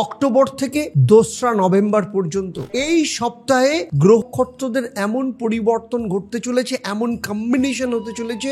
October থেকে 2রা November পর্যন্ত এই সপ্তাহে গ্রহ নক্ষত্রদের এমন পরিবর্তন ঘটতে চলেছে, এমন কম্বিনেশন হতে চলেছে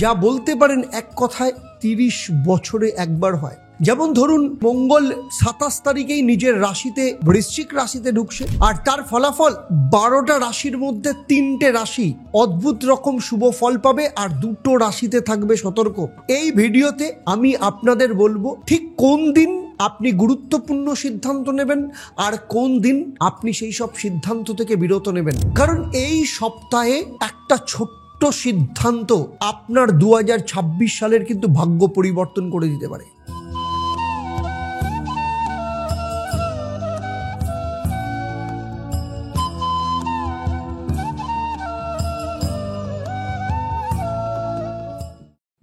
যা বলতে পারেন এক কথায় 30 বছরে একবার হয়। যেমন ধরুন, মঙ্গল 27 তারিখেই নিজের রাশিতে বৃশ্চিক রাশিতে ঢুকছে, আর তার ফলাফল 12টা রাশির মধ্যে 3টে রাশি অদ্ভুত রকম শুভ ফল পাবে, আর 2টো রাশিতে থাকবে সতর্ক। এই ভিডিওতে আমি আপনাদের বলবো ঠিক কোন দিন আপনি গুরুত্বপূর্ণ সিদ্ধান্ত নেবেন আর কোন দিন আপনি সেই সব সিদ্ধান্ত থেকে বিরত নেবেন, কারণ এই সপ্তাহে একটা ছোট্ট সিদ্ধান্ত আপনার 2026 সালের কিন্তু ভাগ্য পরিবর্তন করে দিতে পারে।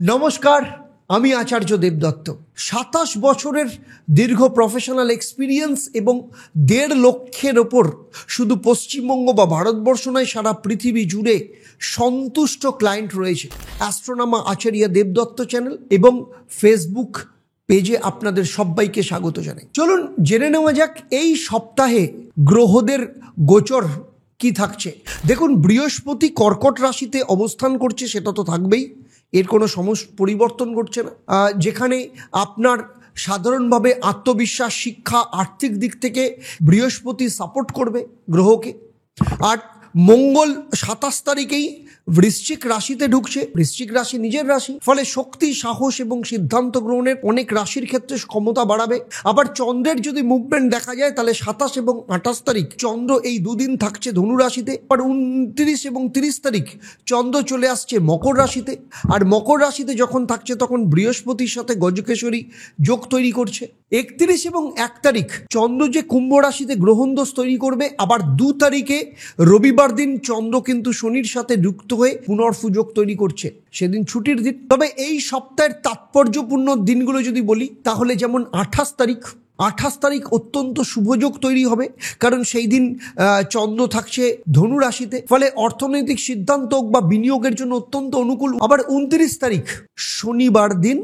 নমস্কার, আমি আচার্য দেবদত্ত। 27 বছরের দীর্ঘ প্রফেশনাল এক্সপিরিয়েন্স এবং 1.5 লক্ষের ওপর শুধু পশ্চিমবঙ্গ বা ভারতবর্ষ নয়, সারা পৃথিবী জুড়ে সন্তুষ্ট ক্লায়েন্ট রয়েছে। অ্যাস্ট্রোনমার আচার্য দেবদত্ত চ্যানেল এবং ফেসবুক পেজে আপনাদের সবাইকে স্বাগত জানাই। চলুন জেনে নেওয়া যাক এই সপ্তাহে গ্রহদের গোচর কি থাকছে। দেখুন, বৃহস্পতি কর্কট রাশিতে অবস্থান করছে, সেটা তো থাকবেই, এর কোনো পরিবর্তন ঘটছে না। যেখানে আপনার সাধারণভাবে আত্মবিশ্বাস, শিক্ষা, আর্থিক দিক থেকে বৃহস্পতি সাপোর্ট করবে গ্রহকে। আর মঙ্গল 27 তারিখেই বৃশ্চিক রাশিতে ঢুকছে, বৃশ্চিক রাশি নিজের রাশি, ফলে শক্তি, সাহস এবং সিদ্ধান্ত গ্রহণের অনেক রাশির ক্ষেত্রে ক্ষমতা বাড়াবে। আবার চন্দ্রের যদি মুভমেন্ট দেখা যায় তাহলে 27 এবং 28 তারিখ চন্দ্র এই দুদিন থাকছে ধনু রাশিতে, আর 29 এবং 30 তারিখ চন্দ্র চলে আসছে মকর রাশিতে। আর মকর রাশিতে যখন থাকছে তখন বৃহস্পতির সাথে গজকেশরী যোগ তৈরি করছে। 31 এবং 1 তারিখ চন্দ্র যে কুম্ভ রাশিতে গ্রহণদোষ তৈরি করবে, আবার 2 তারিখে রবিবার দিন চন্দ্র কিন্তু শনির সাথে যুক্ত হয়ে পুনর্সুযোগ তৈরি করছে, সেদিন ছুটির দিন। তবে এই সপ্তাহের তাৎপর্যপূর্ণ দিনগুলো যদি বলি তাহলে যেমন 28 তারিখ অত্যন্ত শুভযোগ তৈরি হবে, কারণ সেই দিন চন্দ্র থাকছে ধনু রাশিতে, ফলে অর্থনৈতিক সিদ্ধান্ত বা বিনিয়োগের জন্য অত্যন্ত অনুকূল। আবার 29 তারিখ শনিবার দিন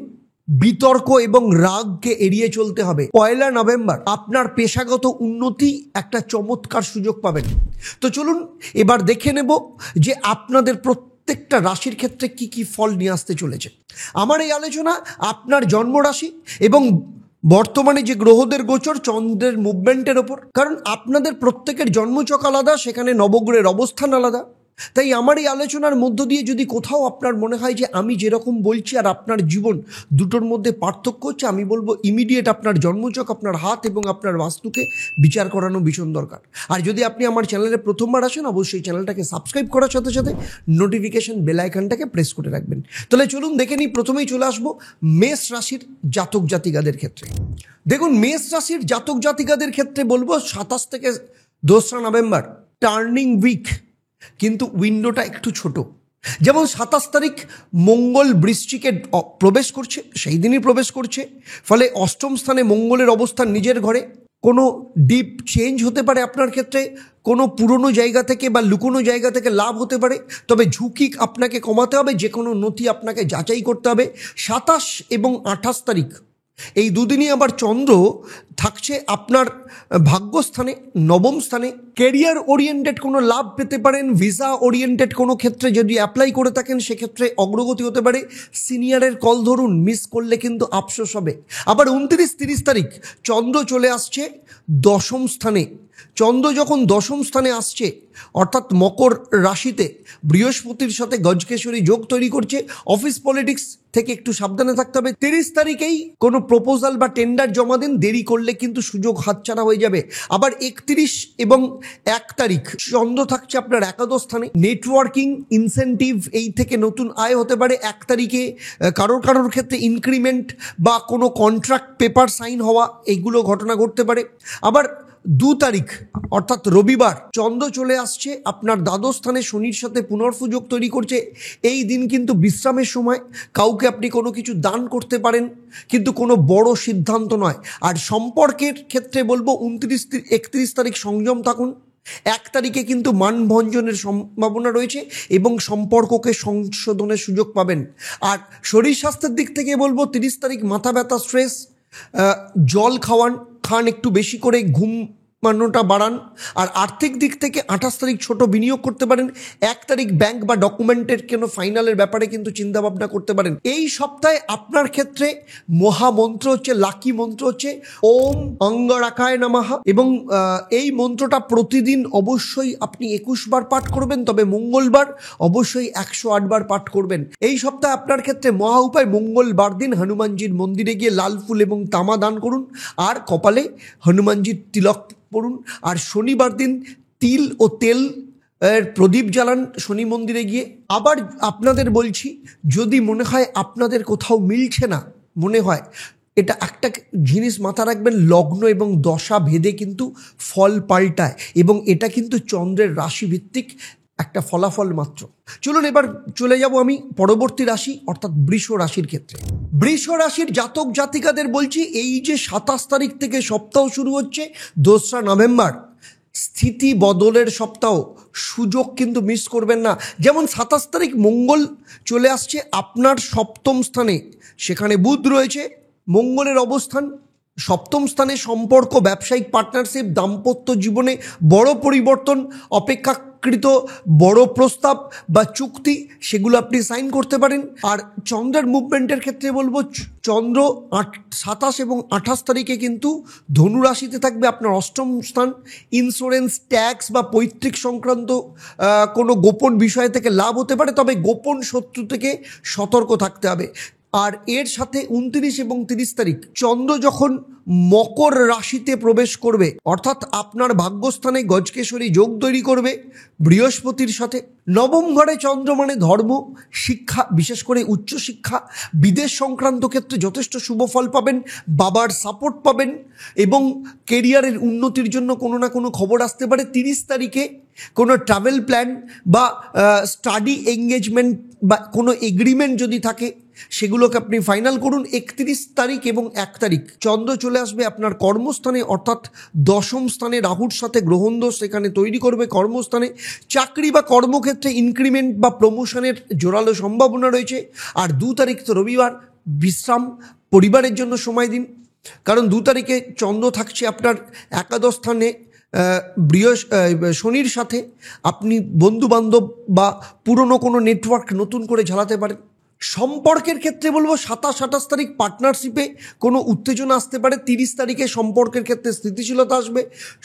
বিতর্ক এবং রাগকে এড়িয়ে চলতে হবে। 1 নভেম্বর আপনার পেশাগত উন্নতি একটা চমৎকার সুযোগ পাবেন। তো চলুন এবার দেখে নেব যে আপনাদের প্রত্যেকটা রাশির ক্ষেত্রে কি কি ফল নিয়ে আসতে চলেছে। আমার এই আলোচনা আপনার জন্মরাশি এবং বর্তমানে যে গ্রহদের গোচর, চন্দ্রের মুভমেন্টের ওপর, কারণ আপনাদের প্রত্যেকের জন্মচক আলাদা, সেখানে নবগ্রহের অবস্থান আলাদা। তাই আমার এই আলোচনার মধ্য দিয়ে যদি কোথাও আপনার মনে হয় যে আমি যেরকম বলছি আর আপনার জীবন দুটোর মধ্যে পার্থক্য হচ্ছে, আমি বলবো ইমিডিয়েট আপনার জন্মচক, আপনার হাত এবং আপনার বাস্তুকে বিচার করানো ভীষণ দরকার। আর যদি আপনি আমার চ্যানেলে প্রথমবার আসেন, অবশ্যই চ্যানেলটাকে সাবস্ক্রাইব করার সাথে সাথে নোটিফিকেশন বেল আইকনটাকে প্রেস করে রাখবেন। তাহলে চলুন দেখে নিই। প্রথমেই চলে আসবো মেষ রাশির জাতক জাতিকাদের ক্ষেত্রে। দেখুন, মেষ রাশির জাতক জাতিকাদের ক্ষেত্রে বলবো 27 থেকে 2রা নভেম্বর টার্নিং উইক, কিন্তু উইন্ডোটা একটু ছোট। যেমন 27 তারিখ মঙ্গল বৃশ্চিকে প্রবেশ করছে, সেই দিনই প্রবেশ করছে, ফলে অষ্টম স্থানে মঙ্গলের অবস্থান নিজের ঘরে। কোনো ডিপ চেঞ্জ হতে পারে আপনার ক্ষেত্রে, কোনো পুরনো জায়গা থেকে বা লুকোনো জায়গা থেকে লাভ হতে পারে, তবে ঝুঁকি আপনাকে কমাতে হবে, যে কোনো নথি আপনাকে যাচাই করতে হবে। 27 এবং 28 তারিখ এই দুদিনই আবার চন্দ্র থাকছে আপনার ভাগ্যস্থানে, নবম স্থানে। ক্যারিয়ার ওরিয়েন্টেড কোনো লাভ পেতে পারেন, ভিসা ওরিয়েন্টেড কোনো ক্ষেত্রে যদি অ্যাপ্লাই করে থাকেন সেক্ষেত্রে অগ্রগতি হতে পারে। সিনিয়রের কল ধরুন, মিস করলে কিন্তু আফসোস হবে। আবার 29-30 তারিখ চন্দ্র চলে আসছে দশম স্থানে। চন্দ্র যখন দশম স্থানে আসছে, অর্থাৎ মকর রাশিতে বৃহস্পতির সাথে গজকেশরী যোগ তৈরি করছে, অফিস পলিটিক্স থেকে একটু সাবধানে থাকতে হবে। 30 তারিখেই কোনো প্রপোজাল বা টেন্ডার জমা দিন, দেরি করলে কিন্তু সুযোগ হাতছাড়া হয়ে যাবে। আবার 31 এবং 1 তারিখ চন্দ্র থাকছে আপনার একাদশ স্থানে। নেটওয়ার্কিং, ইনসেন্টিভ এই থেকে নতুন আয় হতে পারে। 1 তারিখে কারোর ক্ষেত্রে ইনক্রিমেন্ট বা কোনো কন্ট্রাক্ট পেপার সাইন হওয়া, এইগুলো ঘটনা ঘটতে পারে। আবার 2 তারিখ অর্থাৎ রবিবার চন্দ্র চলে আসছে আপনার দ্বাদশ স্থানে, শনির সাথে পুনর্সুযোগ তৈরি করছে। এই দিন কিন্তু বিশ্রামের সময়, কাউকে আপনি কোনো কিছু দান করতে পারেন, কিন্তু কোনো বড় সিদ্ধান্ত নয়। আর সম্পর্কের ক্ষেত্রে বলবো 29-31 তারিখ সংযম থাকুন। 1 তারিখে কিন্তু মানভঞ্জনের সম্ভাবনা রয়েছে এবং সম্পর্ককে সংশোধনের সুযোগ পাবেন। আর শরীর স্বাস্থ্যের দিক থেকে বলবো 30 তারিখ মাথা ব্যথা, স্ট্রেস, জল খান একটু বেশি করে, ঘুমানোটা বাড়ান। আর আর্থিক দিক থেকে 28 তারিখ ছোট বিনিয়োগ করতে পারেন। 1 তারিখ ব্যাংক বা ডকুমেন্টের কোনো ফাইনালের ব্যাপারে কিন্তু চিন্তাভাবনা করতে পারেন। এই সপ্তাহে আপনার ক্ষেত্রে মহামন্ত্র হচ্ছে, লাকি মন্ত্র হচ্ছে ওম অঙ্গরাকায় নমঃ, এবং এই মন্ত্রটা প্রতিদিন অবশ্যই আপনি 21 বার পাঠ করবেন, তবে মঙ্গলবার অবশ্যই 108 বার পাঠ করবেন। এই সপ্তাহে আপনার ক্ষেত্রে মহা উপায়, মঙ্গলবার দিন হনুমানজির মন্দিরে গিয়ে লাল ফুল এবং তামা দান করুন, আর কপালে হনুমানজির তিলক পড়ুন। আর শনিবার দিন তিল ও তেল প্রদীপ জ্বালান শনি মন্দিরে গিয়ে। আবার আপনাদের বলছি, যদি মনে হয় আপনাদের কোথাও মিলছে না, মনে হয়, এটা একটা জিনিস মাথা রাখবেন, লগ্ন এবং দশা ভেদে কিন্তু ফল পাল্টায়, এবং এটা কিন্তু চন্দ্রের রাশি ভিত্তিক একটা ফলাফল মাত্র। চলুন এবার চলে যাব আমি পরবর্তী রাশি, অর্থাৎ বৃষ রাশির ক্ষেত্রে। বৃষ রাশির জাতক জাতিকাদের বলছি, এই যে 27 তারিখ থেকে সপ্তাহ শুরু হচ্ছে 2রা নভেম্বর, স্থিতি বদলের সপ্তাহ, সুযোগ কিন্তু মিস করবেন না। যেমন 27 তারিখ মঙ্গল চলে আসছে আপনার সপ্তম স্থানে, সেখানে বুধ রয়েছে। মঙ্গলের অবস্থান সপ্তম স্থানে, সম্পর্ক, ব্যবসায়িক পার্টনারশিপ, দাম্পত্য জীবনে বড় পরিবর্তন, অপেক্ষাকৃত বড় প্রস্তাব বা চুক্তি, সেগুলো আপনি সাইন করতে পারেন। আর চন্দ্রের মুভমেন্টের ক্ষেত্রে বলবো, চন্দ্র 27 এবং 28 তারিখে কিন্তু ধনু রাশিতে থাকবে, আপনার অষ্টম স্থান। ইন্স্যুরেন্স, ট্যাক্স বা পৈতৃক সংক্রান্ত কোনো গোপন বিষয় থেকে লাভ হতে পারে, তবে গোপন শত্রু থেকে সতর্ক থাকতে হবে। আর এর সাথে 29 এবং 30 তারিখ চন্দ্র যখন মকর রাশিতে প্রবেশ করবে, অর্থাৎ আপনার ভাগ্যস্থানে গজকেশরী যোগ তৈরি করবে বৃহস্পতির সাথে। নবম ঘরে চন্দ্র মানে ধর্ম, শিক্ষা, বিশেষ করে উচ্চশিক্ষা, বিদেশ সংক্রান্ত ক্ষেত্রে যথেষ্ট শুভ ফল পাবেন, বাবার সাপোর্ট পাবেন, এবং কেরিয়ারের উন্নতির জন্য কোনো না কোনো খবর আসতে পারে। 30 তারিখে কোনো ট্রাভেল প্ল্যান বা স্টাডি এঙ্গেজমেন্ট বা কোনো এগ্রিমেন্ট যদি থাকে, সেগুলোকে আপনি ফাইনাল করুন। 31 তারিখ এবং 1 তারিখ চন্দ্র চলে আসবে আপনার কর্মস্থানে, অর্থাৎ দশম স্থানে রাহুর সাথে গ্রহণদোষ সেখানে তৈরি করবে কর্মস্থানে। চাকরি বা কর্মক্ষেত্রে ইনক্রিমেন্ট বা প্রমোশনের জোরালো সম্ভাবনা রয়েছে। আর 2 তারিখ তো রবিবার, বিশ্রাম, পরিবারের জন্য সময় দিন, কারণ 2 তারিখে চন্দ্র থাকছে আপনার একাদশ স্থানে শনির সাথে। আপনি বন্ধুবান্ধব বা পুরনো কোনো নেটওয়ার্ক নতুন করে ঝালাতে পারেন। সম্পর্কের ক্ষেত্রে বলবো 27-28 তারিখ পার্টনারশিপে কোনো উত্তেজনা আসতে পারে। 30 তারিখে সম্পর্কের ক্ষেত্রে স্থিতিশীলতা আসবে।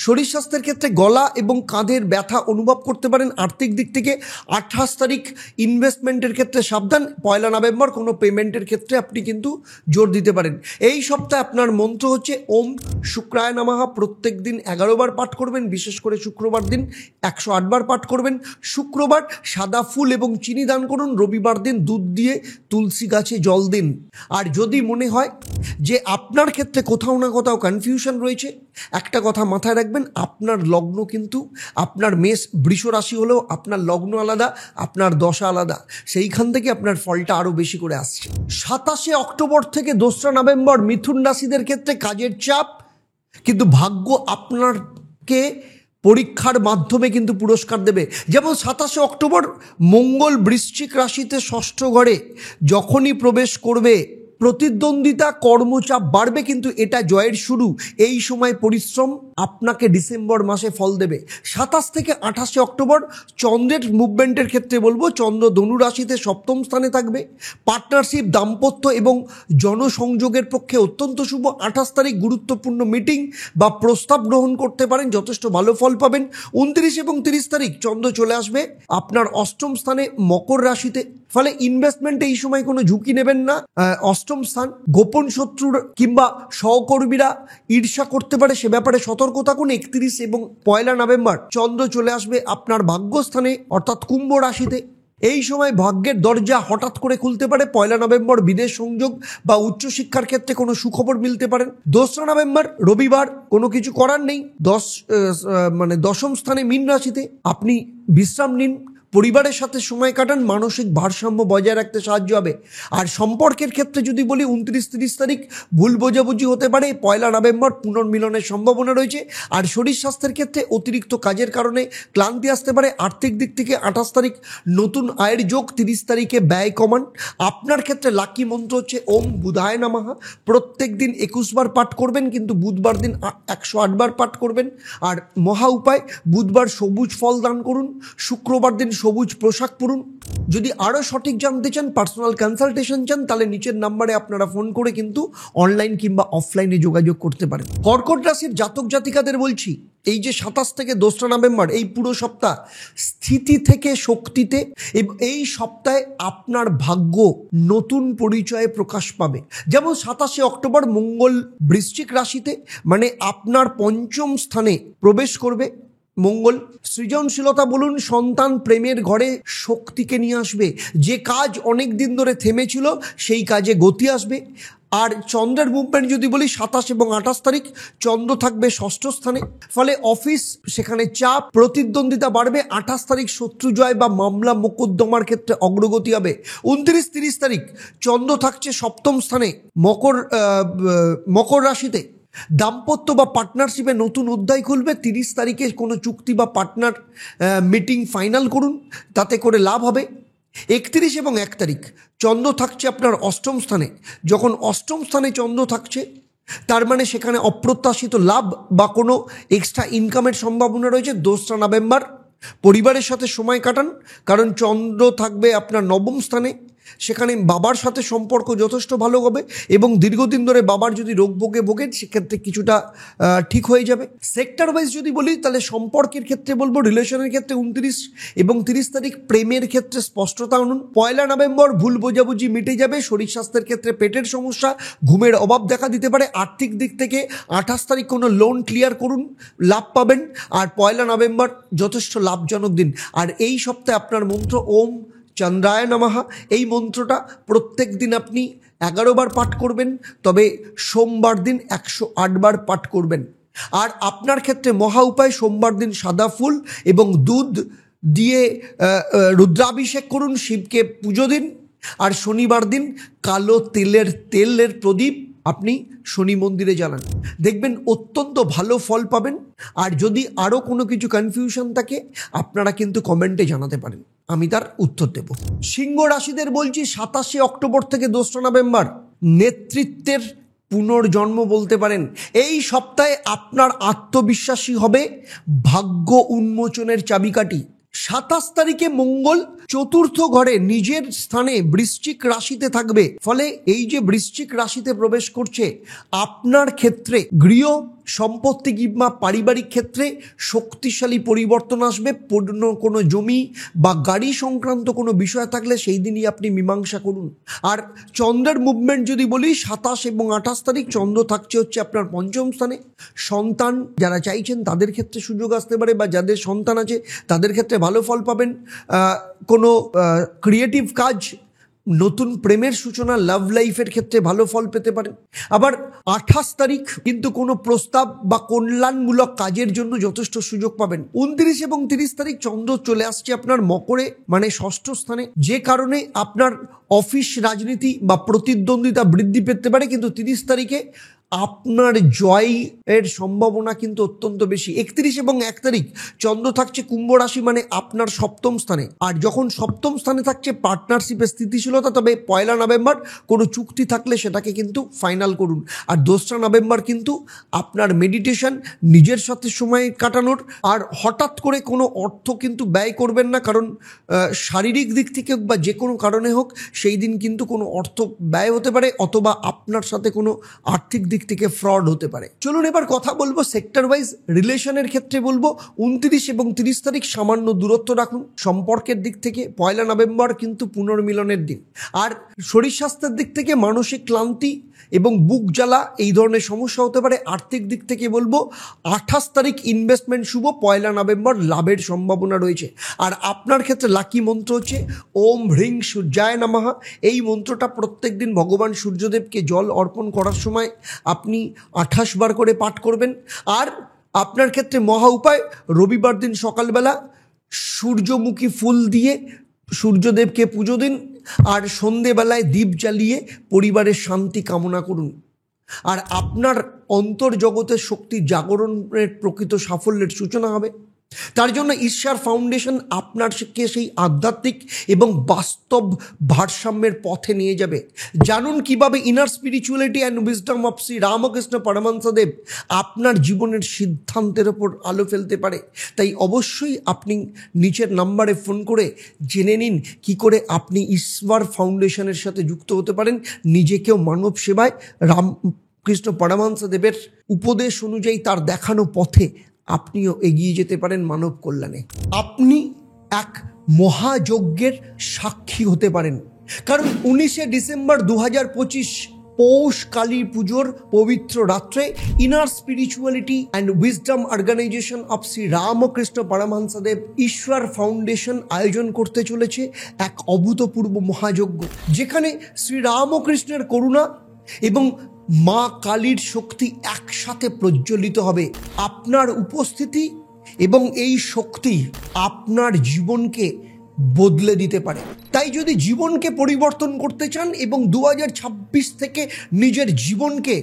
শরীর স্বাস্থ্যের ক্ষেত্রে গলা এবং কাঁধের ব্যথা অনুভব করতে পারেন। আর্থিক দিক থেকে 28 তারিখ ইনভেস্টমেন্টের ক্ষেত্রে সাবধান। 1 নভেম্বর কোনো পেমেন্টের ক্ষেত্রে আপনি কিন্তু জোর দিতে পারেন। এই সপ্তাহে আপনার মন্ত্র হচ্ছে ওম শুক্রায় নমঃ। প্রত্যেক দিন 11 বার পাঠ করবেন, বিশেষ করে শুক্রবার দিন 108 বার পাঠ করবেন। শুক্রবার সাদা ফুল এবং চিনি দান করুন। রবিবার দিন দুধ দিয়ে তুলসী গাছে জল দিন। আর যদি মনে হয় যে আপনার ক্ষেত্রে কোথাও না কোথাও কনফিউশন রয়েছে, একটা কথা মাথায় রাখবেন, আপনার লগ্ন কিন্তু আপনার মেষ বৃষ রাশি হলেও আপনার লগ্ন আলাদা, আপনার দশা আলাদা, সেইখান থেকে আপনার ফলটা আরও বেশি করে আসছে। 27 অক্টোবর থেকে 2রা নভেম্বর মিথুন রাশিদের ক্ষেত্রে কাজের চাপ, কিন্তু ভাগ্য আপনাকে পরীক্ষার মাধ্যমে কিন্তু পুরস্কার দেবে। যেমন 27 অক্টোবর মঙ্গল বৃশ্চিক রাশিতে ষষ্ঠ ঘরে যখনই প্রবেশ করবে, প্রতিদ্বন্দ্বিতা, কর্মচাপ বাড়বে, কিন্তু এটা জয়ের শুরু। এই সময় পরিশ্রম আপনাকে ডিসেম্বর মাসে ফল দেবে। 27 থেকে 28 অক্টোবর চন্দ্রের মুভমেন্টের ক্ষেত্রে বলবো, চন্দ্র ধনু রাশিতে সপ্তম স্থানে থাকবে। পার্টনারশিপ, দাম্পত্য এবং জনসংযোগের পক্ষে অত্যন্ত শুভ। 28 তারিখ গুরুত্বপূর্ণ মিটিং বা প্রস্তাব গ্রহণ করতে পারেন, যথেষ্ট ভালো ফল পাবেন। 29 এবং 30 তারিখ চন্দ্র চলে আসবে আপনার অষ্টম স্থানে মকর রাশিতে, ফলে ইনভেস্টমেন্টে এই সময় কোনো ঝুঁকি নেবেন না। অষ্টম স্থান, গোপন শত্রুর কিংবা সহকর্মীরা ঈর্ষা করতে পারে, সে ব্যাপারে সতর্ক থাকুন। 31 এবং 1 নভেম্বর চন্দ্র চলে আসবে আপনার ভাগ্যস্থানে, অর্থাৎ কুম্ভ রাশিতে। এই সময় ভাগ্যের দরজা হঠাৎ করে খুলতে পারে। 1 নভেম্বর বিদেশ সংযোগ বা উচ্চশিক্ষার ক্ষেত্রে কোনো সুখবর মিলতে পারেন। 2রা নভেম্বর রবিবার, কোনো কিছু করার নেই, দশম স্থানে মীন রাশিতে আপনি বিশ্রাম নিন, পরিবারের সাথে সময় কাটান, মানসিক ভারসাম্য বজায় রাখতে সাহায্য হবে। আর সম্পর্কের ক্ষেত্রে যদি বলি 29-30 তারিখ ভুল বোঝাবুঝি হতে পারে, 1 নভেম্বর পুনর্মিলনের সম্ভাবনা রয়েছে। আর শরীর স্বাস্থ্যের ক্ষেত্রে অতিরিক্ত কাজের কারণে ক্লান্তি আসতে পারে। আর্থিক দিক থেকে 28 তারিখ নতুন আয়ের যোগ, 30 তারিখে ব্যয় কমান। আপনার ক্ষেত্রে লাকি মন্ত্র হচ্ছে ওম বুধায় নমঃ। প্রত্যেক দিন 21 বার পাঠ করবেন, কিন্তু বুধবার দিন 108 বার পাঠ করবেন। আর মহা উপায়, বুধবার সবুজ ফল দান করুন, শুক্রবার দিন সবুজ পোশাক পরুন। যদি আরও সঠিক জানতে চান, পার্সোনাল কনসালটেশন চান, তাহলে নিচের নাম্বারে আপনারা ফোন করে কিন্তু অনলাইন কিংবা অফলাইনে যোগাযোগ করতে পারেন। কর্কট রাশির জাতক জাতিকাদের বলছি, এই যে 27 থেকে 2 নভেম্বর এই পুরো সপ্তাহ স্থিতি থেকে শক্তিতে, এই সপ্তাহে আপনার ভাগ্য নতুন পরিচয়ে প্রকাশ পাবে। যেমন 27 অক্টোবর মঙ্গল বৃশ্চিক রাশিতে, মানে আপনার 5ম স্থানে প্রবেশ করবে। মঙ্গল সৃজনশীলতা বলুন, সন্তান, প্রেমের ঘরে শক্তিকে নিয়ে আসবে। যে কাজ অনেক দিন ধরে থেমেছিল সেই কাজে গতি আসবে। আর চন্দ্রের মুভমেন্ট যদি বলি, 27 এবং 28 তারিখ চন্দ্র থাকবে 6ষ্ঠ স্থানে, ফলে অফিস সেখানে চাপ, প্রতিদ্বন্দ্বিতা বাড়বে। 28 তারিখ শত্রু জয় বা মামলা মোকদ্দমার ক্ষেত্রে অগ্রগতি হবে। 29-30 তারিখ চন্দ্র থাকছে 7ম স্থানে মকর রাশিতে, দাম্পত্য বা পার্টনারশিপে নতুন অধ্যায় খুলবে। 30 তারিখে কোনো চুক্তি বা পার্টনার মিটিং ফাইনাল করুন, তাতে করে লাভ হবে। 31 এবং 1 তারিখ চন্দ্র থাকছে আপনার 8ম স্থানে। যখন 8ম স্থানে চন্দ্র থাকছে, তার মানে সেখানে অপ্রত্যাশিত লাভ বা কোনো এক্সট্রা ইনকামের সম্ভাবনা রয়েছে। 2 নভেম্বর পরিবারের সাথে সময় কাটান, কারণ চন্দ্র থাকবে আপনার 9ম স্থানে। সেখানে বাবার সাথে সম্পর্ক যথেষ্ট ভালো হবে, এবং দীর্ঘদিন ধরে বাবার যদি রোগ ভোগেন সেক্ষেত্রে কিছুটা ঠিক হয়ে যাবে। সেক্টর ওয়াইজ যদি বলি, তাহলে সম্পর্কের ক্ষেত্রে বলবো, রিলেশনের ক্ষেত্রে 29 এবং 30 তারিখ প্রেমের ক্ষেত্রে স্পষ্টতা আনুন। 1 নভেম্বর ভুল বোঝাবুঝি মিটে যাবে। শরীর স্বাস্থ্যের ক্ষেত্রে পেটের সমস্যা, ঘুমের অভাব দেখা দিতে পারে। আর্থিক দিক থেকে 28 তারিখ কোনো লোন ক্লিয়ার করুন, লাভ পাবেন। আর 1 নভেম্বর যথেষ্ট লাভজনক দিন। আর এই সপ্তাহে আপনার মন্ত্র ওম চন্দ্রায় নমঃ। এই মন্ত্রটা প্রত্যেক দিন আপনি 11 বার পাঠ করবেন, তবে সোমবার দিন 108 বার পাঠ করবেন। আর আপনার ক্ষেত্রে মহা উপায়, সোমবার দিন সাদা ফুল এবং দুধ দিয়ে রুদ্রাভিষেক করুন, শিবকে পুজো দিন। আর শনিবার দিন কালো তেলের প্রদীপ আপনি শনি মন্দিরে জ্বালান, দেখবেন অত্যন্ত ভালো ফল পাবেন। আর যদি আরও কোনো কিছু কনফিউশন থাকে, আপনারা কিন্তু কমেন্টে জানাতে পারেন, আমি তার উত্তর দেব। সিংহ রাশিদের বলছি, 27 অক্টোবর থেকে 2 নভেম্বর নেতৃত্বের পুনর্জন্ম বলতে পারেন। এই সপ্তাহে আপনার আত্মবিশ্বাসী হবে ভাগ্য উন্মোচনের চাবিকাঠি। 27 তারিখে মঙ্গল 4র্থ ঘরে নিজের স্থানে বৃশ্চিক রাশিতে থাকবে, ফলে এই যে বৃশ্চিক রাশিতে প্রবেশ করছে, আপনার ক্ষেত্রে গৃহ সম্পত্তি কিংবা পারিবারিক ক্ষেত্রে শক্তিশালী পরিবর্তন আসবে। পূর্ণ কোনো জমি বা গাড়ি সংক্রান্ত কোনো বিষয় থাকলে সেই দিনই আপনি মীমাংসা করুন। আর চন্দ্রের মুভমেন্ট যদি বলি, 27 এবং 28 তারিখ চন্দ্র থাকছে হচ্ছে আপনার 5ম স্থানে। সন্তান যারা চাইছেন তাদের ক্ষেত্রে সুযোগ আসতে পারে, বা যাদের সন্তান আছে তাদের ক্ষেত্রে ভালো ফল পাবেন। কোনো ক্রিয়েটিভ কাজ, নতুন প্রেমের সূচনা, লাভ লাইফের ক্ষেত্রে ভালো ফল পেতে পারেন। আবার 28 তারিখ কিন্তু কোনো প্রস্তাব বা কল্যাণমূলক কাজের জন্য যথেষ্ট সুযোগ পাবেন। 29 এবং 30 তারিখ চন্দ্র চলে আসছে আপনার মকরে, মানে 6ষ্ঠ স্থানে, যে কারণে আপনার অফিস রাজনীতি বা প্রতিদ্বন্দ্বিতা বৃদ্ধি পেতে পারে। কিন্তু 30 তারিখে আপনার জয়ের সম্ভাবনা কিন্তু অত্যন্ত বেশি। 31 এবং 1 তারিখ চন্দ্র থাকছে কুম্ভ রাশি, মানে আপনার 7ম স্থানে। আর যখন 7ম স্থানে থাকছে পার্টনারশিপের স্থিতিশীলতা, তবে 1 নভেম্বর কোনো চুক্তি থাকলে সেটাকে কিন্তু ফাইনাল করুন। আর 2 নভেম্বর কিন্তু আপনার মেডিটেশন, নিজের সাথে সময় কাটানোর, আর হঠাৎ করে কোনো অর্থ কিন্তু ব্যয় করবেন না, কারণ শারীরিক দিক থেকে বা যে কোনো কারণে হোক সেই দিন কিন্তু কোনো অর্থ ব্যয় হতে পারে, অথবা আপনার সাথে কোনো আর্থিক দিক থেকে ফ্রড হতে পারে। চলুন এবার কথা বলবো সেক্টর ওয়াইজ। রিলেশনের ক্ষেত্রে বলবো 29 এবং 30 তারিখ সামান্য দূরত্ব রাখুন সম্পর্কের দিক থেকে। 1 নভেম্বর কিন্তু পুনর্মিলনের দিন। আর শরীর স্বাস্থ্যের দিক থেকে মানসিক ক্লান্তি এবং বুক জ্বালা এই ধরনের সমস্যা হতে পারে। আর্থিক দিক থেকে বলবো 28 তারিখ ইনভেস্টমেন্ট শুভ, 1 নভেম্বর লাভের সম্ভাবনা রয়েছে। আর আপনার ক্ষেত্রে লাকি মন্ত্র হচ্ছে ওম হ্রিং সূর্যায় নমঃ। এই মন্ত্রটা প্রত্যেক দিন ভগবান সূর্যদেবকে জল অর্পণ করার সময় আপনি 28 বার করে পাঠ করবেন। আর আপনার ক্ষেত্রে মহা উপায়, রবিবার দিন সকালবেলা সূর্যমুখী ফুল দিয়ে সূর্যদেবকে পুজো দিন, আর সন্ধেবেলায় দীপ জ্বালিয়ে পরিবারের শান্তি কামনা করুন। আর আপনার অন্তর্জগতের শক্তি জাগরণের প্রকৃত সাফল্যের সূচনা হবে। তার জন্য ঈশ্বর ফাউন্ডেশন আপনাকে সেই আধ্যাত্মিক এবং বাস্তব ভারসাম্যের পথে নিয়ে যাবে। জানুন কিভাবে inner spirituality and wisdom of Shri Ramakrishna Paramahansadev আপনার জীবনের সিদ্ধান্তের ওপর আলো ফেলতে পারে। তাই অবশ্যই আপনি নিচের নাম্বারে ফোন করে জেনে নিন কি করে আপনি ঈশ্বর ফাউন্ডেশনের সাথে যুক্ত হতে পারেন, নিজেকেও মানব সেবায় রামকৃষ্ণ পরমহংসদেবের উপদেশ অনুযায়ী তার দেখানো পথে আপনিও এগিয়ে যেতে পারেন মানব কল্যাণে। আপনি এক মহাযজ্ঞের সাক্ষী হতে পারেন, কারণ 19শে ডিসেম্বর 2025 পৌষ কালী পুজোর পবিত্র রাত্রে inner spirituality and wisdom organization of Shri Ramakrishna Paramahansadev ঈশ্বর ফাউন্ডেশন আয়োজন করতে চলেছে এক অভূতপূর্ব মহাযজ্ঞ, যেখানে শ্রী রামকৃষ্ণের করুণা এবং মা কালীর শক্তি একসাথে প্রজ্বলিত হবে। আপনার উপস্থিতি এবং এই শক্তি আপনার জীবনকে বদলে দিতে পারে। তাই যদি জীবনকে পরিবর্তন করতে চান এবং 2026 থেকে নিজের জীবনকে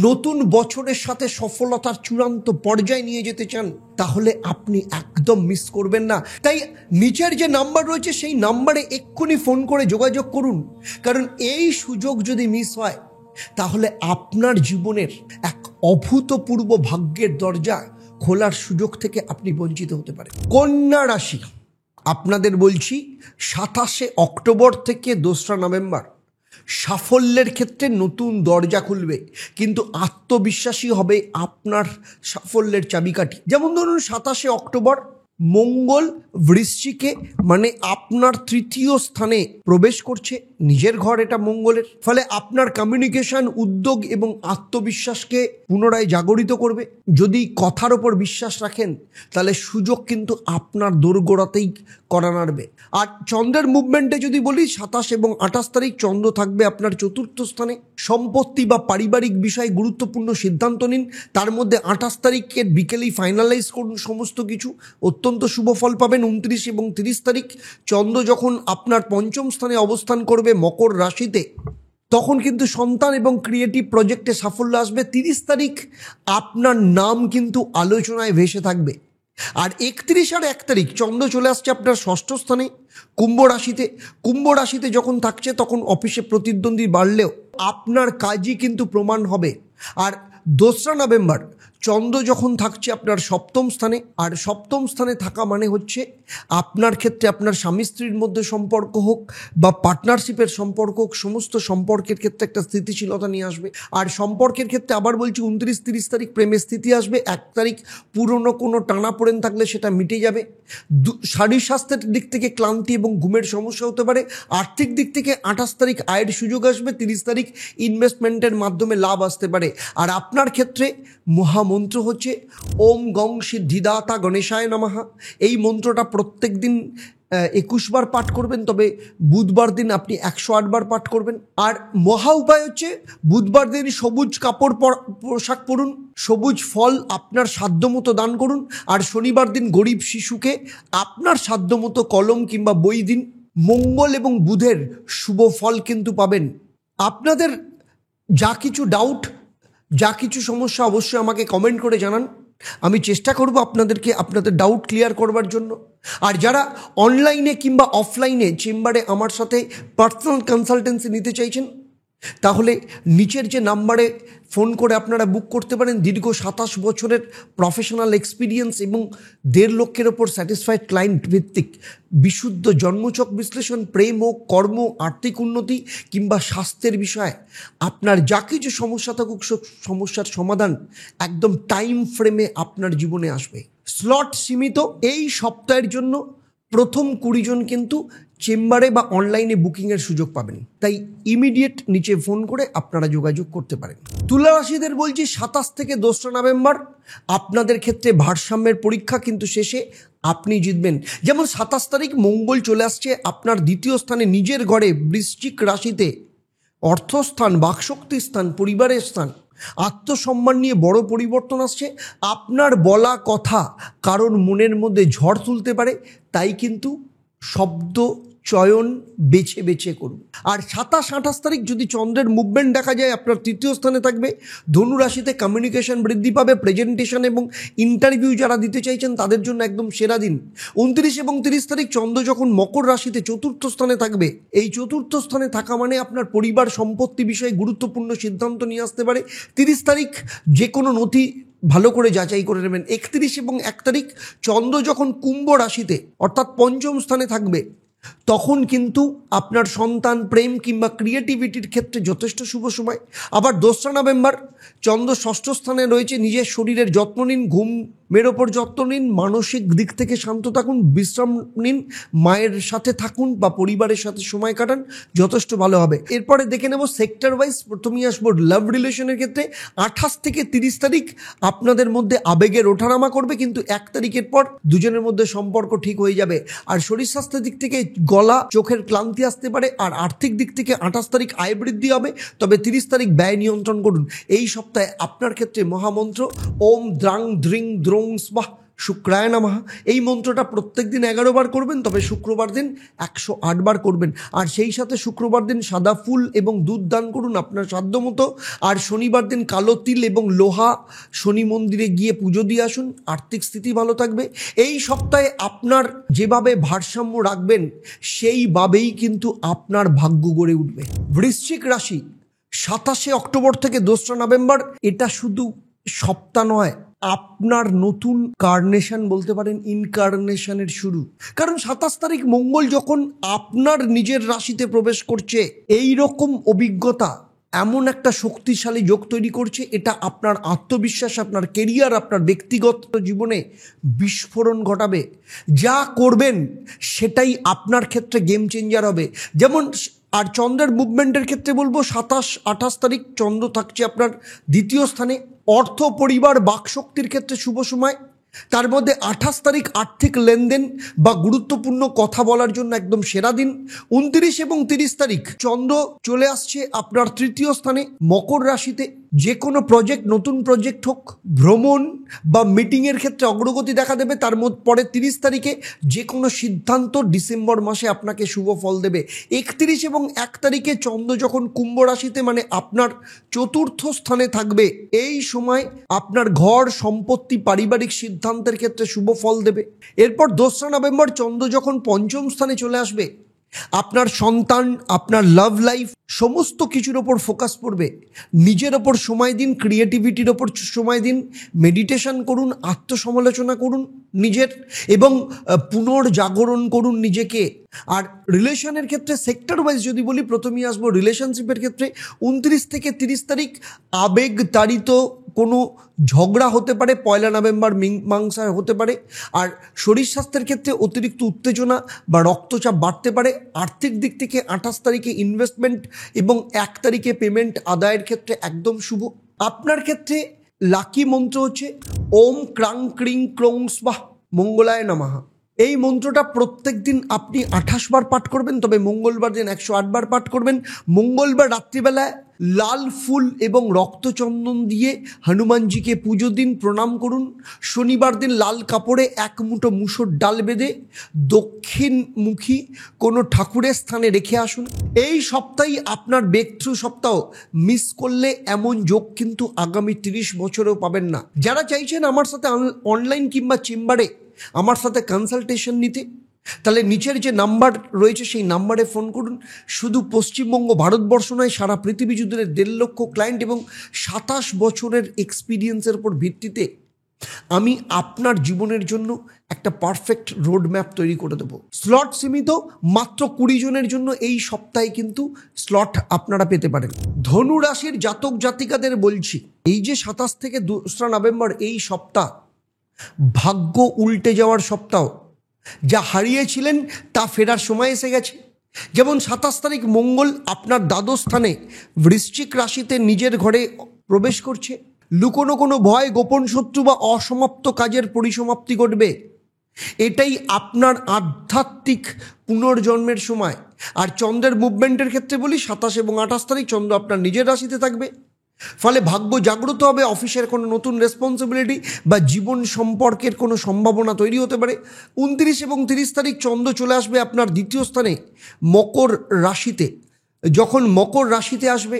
নতুন বছরের সাথে সফলতার চূড়ান্ত পর্যায়ে নিয়ে যেতে চান, তাহলে আপনি একদম মিস করবেন না। তাই নিচের যে নাম্বার রয়েছে সেই নাম্বারে এক্ষুনি ফোন করে যোগাযোগ করুন, কারণ এই সুযোগ যদি মিস হয় তাহলে আপনার জীবনের এক অভূতপূর্ব ভাগ্যের দরজা খোলার সুযোগ থেকে আপনি বঞ্চিত হতে পারেন। কন্যা রাশি, আপনাদের বলছি 27শে অক্টোবর থেকে 2রা নভেম্বর সাফল্যের ক্ষেত্রে নতুন দরজা খুলবে, কিন্তু আত্মবিশ্বাসী হবে আপনার সাফল্যের চাবিকাঠি। যেমন ধরুন 27শে অক্টোবর মঙ্গল বৃশ্চিকে মানে আপনার 3য় স্থানে প্রবেশ করছে, নিজের ঘর এটা মঙ্গলের। ফলে আপনার কমিউনিকেশন, উদ্যোগ এবং আত্মবিশ্বাসকে পুনরায় জাগরিত করবে। যদি কথার ওপর বিশ্বাস রাখেন তাহলে সুযোগ কিন্তু আপনার দোরগোড়াতেই করা নাড়বে। আর চন্দ্রের মুভমেন্টে যদি বলি 27 এবং 28 তারিখ চন্দ্র থাকবে আপনার 4র্থ স্থানে। সম্পত্তি বা পারিবারিক বিষয়ে গুরুত্বপূর্ণ সিদ্ধান্ত নিন, তার মধ্যে 28 তারিখের বিকেলেই ফাইনালাইজ করুন সমস্ত কিছু, অত্যন্ত শুভ ফল পাবেন। 29 এবং 30 তারিখ চন্দ্র যখন আপনার 5ম স্থানে অবস্থান করবে মকর রাশিতে, তখন কিন্তু সন্তান এবং ক্রিয়েটিভ প্রজেক্টে সাফল্য আসবে। 30 তারিখ আপনার নাম কিন্তু আলোচনায় ভেসে থাকবে। আর 31 আর 1 তারিখ চন্দ্র চলে আসছে আপনার 6ষ্ঠ স্থানে কুম্ভ রাশিতে। কুম্ভ রাশিতে যখন থাকছে তখন অফিসে প্রতিদ্বন্দ্বী বাড়লেও আপনার কাজই কিন্তু প্রমাণ হবে। আর 2রা নভেম্বর চন্দ্র যখন থাকছে আপনার 7ম স্থানে, আর 7ম স্থানে থাকা মানে হচ্ছে আপনার ক্ষেত্রে আপনার স্বামী স্ত্রীর মধ্যে সম্পর্ক হোক বা পার্টনারশিপের সম্পর্ক হোক, সমস্ত সম্পর্কের ক্ষেত্রে একটা স্থিতিশীলতা নিয়ে আসবে। আর সম্পর্কের ক্ষেত্রে আবার বলছি 29-30 তারিখ প্রেমের স্থিতি আসবে। 1 তারিখ পুরনো কোনো টানাপোড়েন থাকলে সেটা মিটে যাবে। শারীরিক স্বাস্থ্যের দিক থেকে ক্লান্তি এবং ঘুমের সমস্যা হতে পারে। আর্থিক দিক থেকে 28 তারিখ আয়ের সুযোগ আসবে। 30 তারিখ ইনভেস্টমেন্টের মাধ্যমে লাভ আসতে পারে। আর আপনার ক্ষেত্রে মহামন্ত্র হচ্ছে ওম গং সিদ্ধিদাতা গণেশায় নমঃ। এই মন্ত্রটা প্রত্যেক দিন 21 বার পাঠ করবেন, তবে বুধবার দিন আপনি 108 বার পাঠ করবেন। আর মহা উপায় হচ্ছে বুধবার দিন সবুজ কাপড় পোশাক পরুন, সবুজ ফল আপনার সাধ্যমতো দান করুন। আর শনিবার দিন গরিব শিশুকে আপনার সাধ্যমতো কলম কিংবা বই দিন। মঙ্গল এবং বুধের শুভ ফল কিন্তু পাবেন। আপনাদের যা কিছু ডাউট, যা কিছু সমস্যা অবশ্যই আমাকে কমেন্ট করে জানান, আমি চেষ্টা করব আপনাদেরকে আপনাদের ডাউট ক্লিয়ার করবার জন্য। আর যারা অনলাইনে কিংবা অফলাইনে চেম্বারে আমার সাথে পার্সোনাল কনসালটেন্সি নিতে চাইছেন, তাহলে নিচের যে নাম্বারে ফোন করে আপনারা বুক করতে পারেন। দীর্ঘ 27 বছরের প্রফেশনাল এক্সপিরিয়েন্স এবং 1.5 লক্ষের ওপর স্যাটিসফাইড ক্লায়েন্ট ভিত্তিক বিশুদ্ধ জন্মছক বিশ্লেষণ, প্রেম হোক, কর্ম, আর্থিক উন্নতি কিংবা স্বাস্থ্যের বিষয়ে আপনার যা কিছু সমস্যা থাকুক, সমস্যার সমাধান একদম টাইম ফ্রেমে আপনার জীবনে আসবে। স্লট সীমিত। এই সপ্তাহের জন্য প্রথম 20 জন কিন্তু চেম্বারে বা অনলাইনে বুকিংয়ের সুযোগ পাবেন। তাই ইমিডিয়েট নিচে ফোন করে আপনারা যোগাযোগ করতে পারেন। তুলা রাশিদের বলছি 27 থেকে 2রা নভেম্বর আপনাদের ক্ষেত্রে ভারসাম্যের পরীক্ষা, কিন্তু শেষে আপনি জিতবেন। যেমন 27 তারিখ মঙ্গল চলে আসছে আপনার 2য় স্থানে নিজের ঘরে বৃশ্চিক রাশিতে, অর্থস্থান, বাকশক্তি স্থান, পরিবারের স্থান। আত্মসম্মান নিয়ে বড় পরিবর্তন আসছে। আপনার বলা কথা কারোর মনের মধ্যে ঝড় তুলতে পারে, তাই কিন্তু শব্দ চয়ন বেছে বেছে করুন। আর 27-28 তারিখ যদি চন্দ্রের মুভমেন্ট দেখা যায়, আপনার তৃতীয় স্থানে থাকবে। ধনু রাশিতে কমিউনিকেশন বৃদ্ধি পাবে, প্রেজেন্টেশন এবং ইন্টারভিউ যারা দিতে চাইছেন তাদের জন্য একদম সেরা দিন। 29 এবং 30 তারিখ চন্দ্র যখন মকর রাশিতে চতুর্থ স্থানে থাকবে, এই চতুর্থ স্থানে থাকা মানে আপনার পরিবার সম্পত্তি বিষয়ে গুরুত্বপূর্ণ সিদ্ধান্ত নিয়ে আসতে পারে। 30 তারিখ যে কোনো নথি ভালো করে যাচাই করে নেবেন। 31 এবং 1 তারিখ চন্দ্র যখন কুম্ভ রাশিতে অর্থাৎ পঞ্চম স্থানে থাকবে, তখন কিন্তু আপনার সন্তান, প্রেম কিংবা ক্রিয়েটিভিটির ক্ষেত্রে যথেষ্ট শুভ সময়। আবার 2রা নভেম্বর চন্দ্র ষষ্ঠ স্থানে রয়েছে। নিজের শরীরের যত্ন নিন, ঘুমের ওপর যত্ন নিন, মানসিক দিক থেকে শান্ত থাকুন, বিশ্রাম নিন, মায়ের সাথে থাকুন বা পরিবারের সাথে সময় কাটান, যথেষ্ট ভালো হবে। এরপরে দেখে নেব সেক্টর ওয়াইজ। প্রথমেই আসবো লাভ রিলেশনের ক্ষেত্রে। 28 থেকে 30 তারিখ আপনাদের মধ্যে আবেগের ওঠানামা করবে, কিন্তু 1 তারিখের পর দুজনের মধ্যে সম্পর্ক ঠিক হয়ে যাবে। আর শরীর স্বাস্থ্যের দিক থেকে গলা, চোখের ক্লান্তি আসতে পারে। আর আর্থিক দিক থেকে 28 তারিখ আয় বৃদ্ধি হবে, তবে 30 তারিখ ব্যয় নিয়ন্ত্রণ করুন। এই সপ্তাহে আপনার ক্ষেত্রে মহামন্ত্র ওম দ্রাং দ্রিং দ্রোং স্বাহা শুক্রায় নমঃ, এই মন্ত্রটা প্রত্যেক দিন 11 বার করবেন, তবে শুক্রবার দিন 108 বার করবেন। আর সেই সাথে শুক্রবার দিন সাদা ফুল এবং দুধ দান করুন আপনার সাধ্যমতো। আর শনিবার দিন কালো তিল এবং লোহা শনি মন্দিরে গিয়ে পুজো দিয়ে আসুন, আর্থিক স্থিতি ভালো থাকবে। এই সপ্তাহে আপনার যেভাবে ভারসাম্য রাখবেন, সেইভাবেই কিন্তু আপনার ভাগ্য গড়ে উঠবে। বৃশ্চিক রাশি, 27 অক্টোবর থেকে 2রা নভেম্বর, এটা শুধু সপ্তাহ নয়, আপনার নতুন কার্নেশন বলতে পারেন, ইনকার্নেশনের শুরু। কারণ 27 তারিখ মঙ্গল যখন আপনার নিজের রাশিতে প্রবেশ করছে, এই রকম অভিজ্ঞতা এমন একটা শক্তিশালী যোগ তৈরি করছে, এটা আপনার আত্মবিশ্বাস, আপনার কেরিয়ার, আপনার ব্যক্তিগত জীবনে বিস্ফোরণ ঘটাবে। যা করবেন সেটাই আপনার ক্ষেত্রে গেম চেঞ্জার হবে। যেমন আর চন্দ্রের মুভমেন্টের ক্ষেত্রে বলবো, 27-28 তারিখ চন্দ্র থাকছে আপনার দ্বিতীয় স্থানে। অর্থ, পরিবার, বাকশক্তির ক্ষেত্রে শুভ সময়। তার মধ্যে 28 তারিখ আর্থিক লেনদেন বা গুরুত্বপূর্ণ কথা বলার জন্য একদম সেরা দিন। 29 এবং 30 তারিখ চন্দ্র চলে আসছে আপনার তৃতীয় স্থানে মকর রাশিতে। যে কোনো প্রজেক্ট, নতুন প্রজেক্ট হোক, ভ্রমণ বা মিটিংয়ের ক্ষেত্রে অগ্রগতি দেখা দেবে। তার পরে 30 তারিখে যে কোনো সিদ্ধান্ত ডিসেম্বর মাসে আপনাকে শুভ ফল দেবে। 31 এবং 1 তারিখে চন্দ্র যখন কুম্ভ রাশিতে মানে আপনার চতুর্থ স্থানে থাকবে, এই সময় আপনার ঘর, সম্পত্তি, পারিবারিক সিদ্ধান্তের ক্ষেত্রে শুভ ফল দেবে। এরপর 2রা নভেম্বর চন্দ্র যখন পঞ্চম স্থানে চলে আসবে, আপনার সন্তান, আপনার লাভ লাইফ সমস্ত কিছুর ওপর ফোকাস পড়বে। নিজের ওপর সময় দিন, ক্রিয়েটিভিটির ওপর সময় দিন, মেডিটেশন করুন, আত্মসমালোচনা করুন নিজের, এবং পুনর্জাগরণ করুন নিজেকে। আর রিলেশনের ক্ষেত্রে সেক্টর ওয়াইজ যদি বলি, প্রথমেই আসবো রিলেশনশিপের ক্ষেত্রে। 29 থেকে 30 তারিখ আবেগ তাড়িত কোনো ঝগড়া হতে পারে, 1 নভেম্বর মীমাংসা হতে পারে। আর শরীর স্বাস্থ্যের ক্ষেত্রে অতিরিক্ত উত্তেজনা বা রক্তচাপ বাড়তে পারে। আর্থিক দিক থেকে 28 তারিখে ইনভেস্টমেন্ট এবং 1 তারিখে পেমেন্ট আদায়ের ক্ষেত্রে একদম শুভ। আপনার ক্ষেত্রে লাকি মন্ত্র হচ্ছে ওম ক্রাং ক্রিং ক্রৌং স্বাহা মঙ্গলায় নমঃ। এই মন্ত্রটা প্রত্যেক দিন আপনি 28 বার পাঠ করবেন, তবে মঙ্গলবার দিন 108 বার পাঠ করবেন। মঙ্গলবার রাত্রিবেলায় লাল ফুল এবং রক্তচন্দন দিয়ে হনুমানজিকে পুজো দিন, প্রণাম করুন। শনিবার দিন লাল কাপড়ে 1 মুঠো মুসুর ডাল বেঁধে দক্ষিণমুখী কোনো ঠাকুরের স্থানে রেখে আসুন। এই সপ্তাহে আপনার ব্রেক থ্রু সপ্তাহ, মিস করলে এমন যোগ কিন্তু আগামী 30 বছরেও পাবেন না। যারা চাইছেন আমার সাথে অনলাইন কিংবা চেম্বারে আমার সাথে কনসালটেশন নিতে, তাহলে নিচের যে নাম্বার রয়েছে সেই নাম্বারে ফোন করুন। শুধু পশ্চিমবঙ্গ, ভারতবর্ষ নয়, সারা পৃথিবী জুড়ে 1.5 লক্ষ ক্লায়েন্ট এবং 27 বছরের এক্সপিরিয়েন্সের উপর ভিত্তিতে আমি আপনার জীবনের জন্য একটা পারফেক্ট রোড ম্যাপ তৈরি করে দেবো। স্লট সীমিত, মাত্র 20 জনের জন্য এই সপ্তাহে কিন্তু স্লট আপনারা পেতে পারেন। ধনু রাশির জাতক জাতিকাদের বলছি, এই যে 27 থেকে 2রা নভেম্বর এই সপ্তাহ ভাগ্য উল্টে যাওয়ার সপ্তাহ। যা হারিয়েছিলেন তা ফেরার সময় এসে গেছে। যেমন 27 তারিখ মঙ্গল আপনার দ্বাদশ স্থানে বৃশ্চিক রাশিতে নিজের ঘরে প্রবেশ করছে। লুকোনো কোনো ভয়, গোপন শত্রু বা অসমাপ্ত কাজের পরিসমাপ্তি ঘটবে। এটাই আপনার আধ্যাত্মিক পুনর্জন্মের সময়। আর চন্দ্রের মুভমেন্টের ক্ষেত্রে বলি, 27 এবং 28 তারিখ চন্দ্র আপনার নিজের রাশিতে থাকবে। ফলে ভাগ্য জাগ্রত হবে, অফিসের কোনো নতুন রেসপন্সিবিলিটি বা জীবন সম্পর্কের কোনো সম্ভাবনা তৈরি হতে পারে। 29 এবং 30 তারিখ চন্দ্র চলে আসবে আপনার দ্বিতীয় স্থানে মকর রাশিতে। যখন মকর রাশিতে আসবে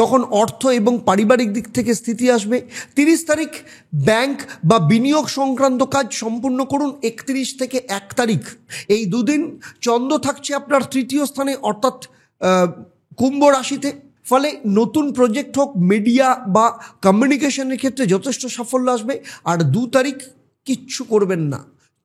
তখন অর্থ এবং পারিবারিক দিক থেকে স্থিতি আসবে। 30 তারিখ ব্যাংক বা বিনিয়োগ সংক্রান্ত কাজ সম্পূর্ণ করুন। 31 থেকে 1 তারিখ এই দুদিন চন্দ্র থাকছে আপনার তৃতীয় স্থানে অর্থাৎ কুম্ভ রাশিতে। ফলে নতুন প্রজেক্ট হোক, মিডিয়া বা কমিউনিকেশনের ক্ষেত্রে যথেষ্ট সাফল্য আসবে। আর 2 তারিখ কিচ্ছু করবেন না,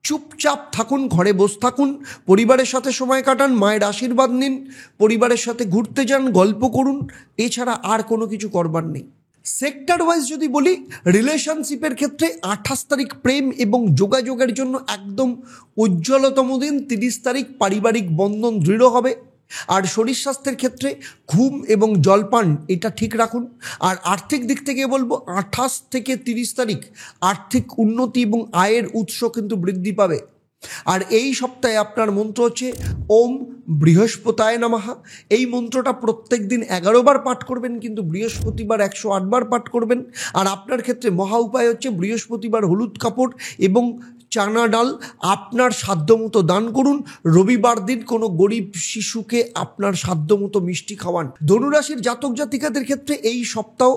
চুপচাপ থাকুন, ঘরে বসে থাকুন, পরিবারের সাথে সময় কাটান, মায়ের আশীর্বাদ নিন, পরিবারের সাথে ঘুরতে যান, গল্প করুন, এছাড়া আর কোনো কিছু করবার নেই। সেক্টর ওয়াইজ যদি বলি, রিলেশনশিপের ক্ষেত্রে 28 তারিখ প্রেম এবং যোগাযোগের জন্য একদম উজ্জ্বলতম দিন। 30 তারিখ পারিবারিক বন্ধন দৃঢ় হবে। আর শরীর স্বাস্থ্যের ক্ষেত্রে ঘুম এবং জলপান এটা ঠিক রাখুন। আর আর্থিক দিক থেকে বলবো 28 থেকে 30 তারিখ আর্থিক উন্নতি এবং আয়ের উৎস কিন্তু বৃদ্ধি পাবে। আর এই সপ্তাহে আপনার মন্ত্র হচ্ছে ওম বৃহস্পতায় নমঃ। এই মন্ত্রটা প্রত্যেক দিন 11 বার পাঠ করবেন, কিন্তু বৃহস্পতিবার 108 বার পাঠ করবেন। আর আপনার ক্ষেত্রে মহা উপায় হচ্ছে বৃহস্পতিবার হলুদ কাপড় এবং চানা ডাল আপনার সাধ্যমতো দান করুন। রবিবার দিন কোনো গরিব শিশুকে আপনার সাধ্যমতো মিষ্টি খাওয়ান। ধনুরাশির জাতক জাতিকাদের ক্ষেত্রে এই সপ্তাহ